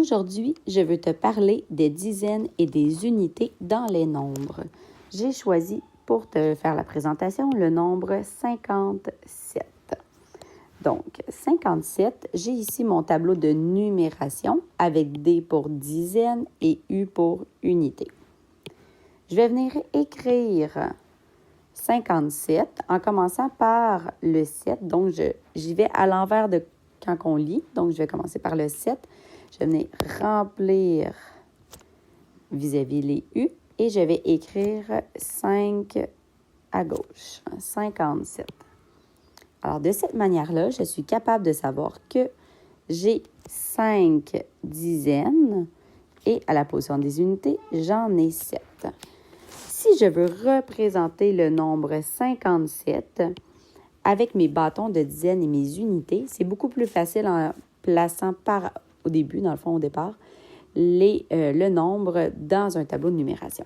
Aujourd'hui, je veux te parler des dizaines et des unités dans les nombres. J'ai choisi pour te faire la présentation le nombre 57. Donc, 57, j'ai ici mon tableau de numération avec D pour dizaines et U pour unité. Je vais venir écrire 57 en commençant par le 7. Donc, j'y vais à l'envers de quand on lit. Donc, je vais commencer par le 7. Je vais venir remplir vis-à-vis les U et je vais écrire 5 à gauche, 57. Alors, de cette manière-là, je suis capable de savoir que j'ai 5 dizaines et à la position des unités, j'en ai 7. Si je veux représenter le nombre 57 avec mes bâtons de dizaines et mes unités, c'est beaucoup plus facile en plaçant au début, dans le fond, au départ, le nombre dans un tableau de numération.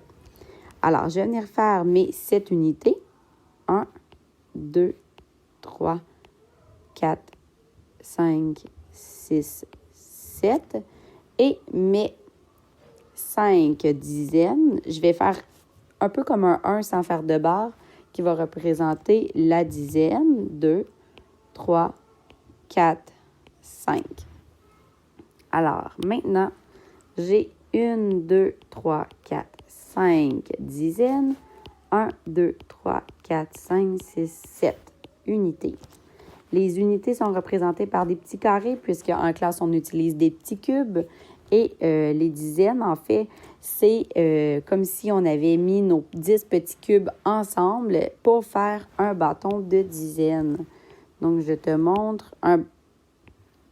Alors, je vais venir faire mes 7 unités. 1, 2, 3, 4, 5, 6, 7. Et mes 5 dizaines, je vais faire un peu comme un 1 sans faire de barre qui va représenter la dizaine. 2, 3, 4, 5. Alors, maintenant, j'ai 1, 2, 3, 4, 5 dizaines. 1, 2, 3, 4, 5, 6, 7 unités. Les unités sont représentées par des petits carrés puisqu'en classe, on utilise des petits cubes. Et les dizaines, en fait, c'est comme si on avait mis nos 10 petits cubes ensemble pour faire un bâton de dizaines. Donc, je te montre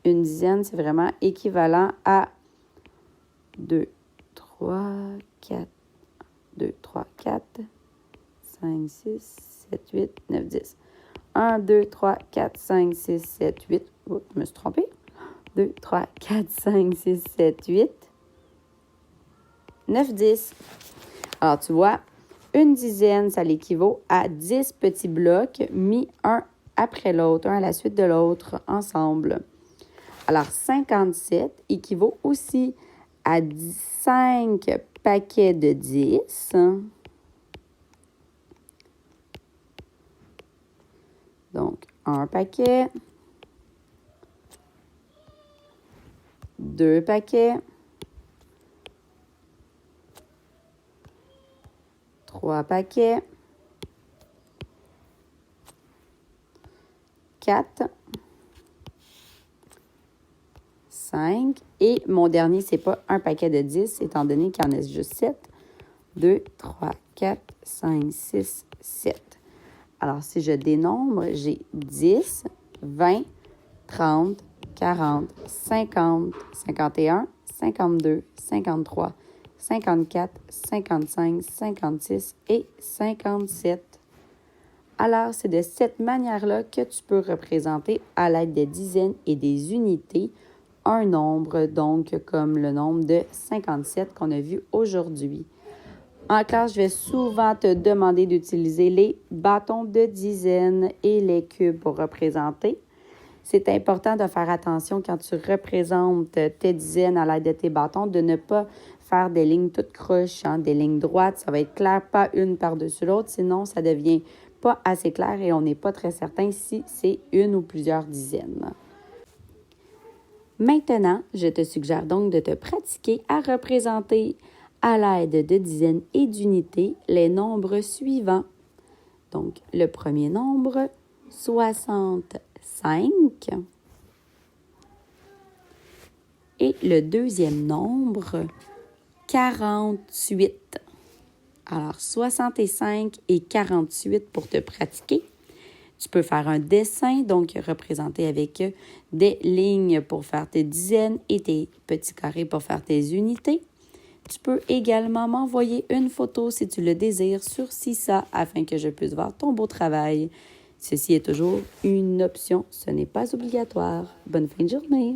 une dizaine, c'est vraiment équivalent à 2, 3, 4, 2, 3, 4, 5, 6, 7, 8, 9, 10. 1, 2, 3, 4, 5, 6, 7, 8. Oups, je me suis trompée. 2, 3, 4, 5, 6, 7, 8, 9, 10. Alors, tu vois, une dizaine, ça l'équivaut à 10 petits blocs mis un après l'autre, un à la suite de l'autre, ensemble. Alors, 57 équivaut aussi à 5 paquets de 10. Donc, un paquet, 2 paquets, 3 paquets, 4, 5. Et mon dernier, c'est pas un paquet de 10, étant donné qu'il y en a juste 7. 2, 3, 4, 5, 6, 7. Alors, si je dénombre, j'ai 10, 20, 30, 40, 50, 51, 52, 53, 54, 55, 56 et 57. Alors, c'est de cette manière-là que tu peux représenter à l'aide des dizaines et des unités un nombre, donc comme le nombre de 57 qu'on a vu aujourd'hui. En classe, je vais souvent te demander d'utiliser les bâtons de dizaines et les cubes pour représenter. C'est important de faire attention quand tu représentes tes dizaines à l'aide de tes bâtons, de ne pas faire des lignes toutes croches, des lignes droites. Ça va être clair, pas une par-dessus l'autre, sinon ça devient pas assez clair et on n'est pas très certain si c'est une ou plusieurs dizaines. Maintenant, je te suggère donc de te pratiquer à représenter à l'aide de dizaines et d'unités les nombres suivants. Donc, le premier nombre, 65. Et le deuxième nombre, 48. Alors, 65 et 48 pour te pratiquer. Tu peux faire un dessin, donc représenter avec des lignes pour faire tes dizaines et tes petits carrés pour faire tes unités. Tu peux également m'envoyer une photo si tu le désires sur CISA afin que je puisse voir ton beau travail. Ceci est toujours une option, ce n'est pas obligatoire. Bonne fin de journée!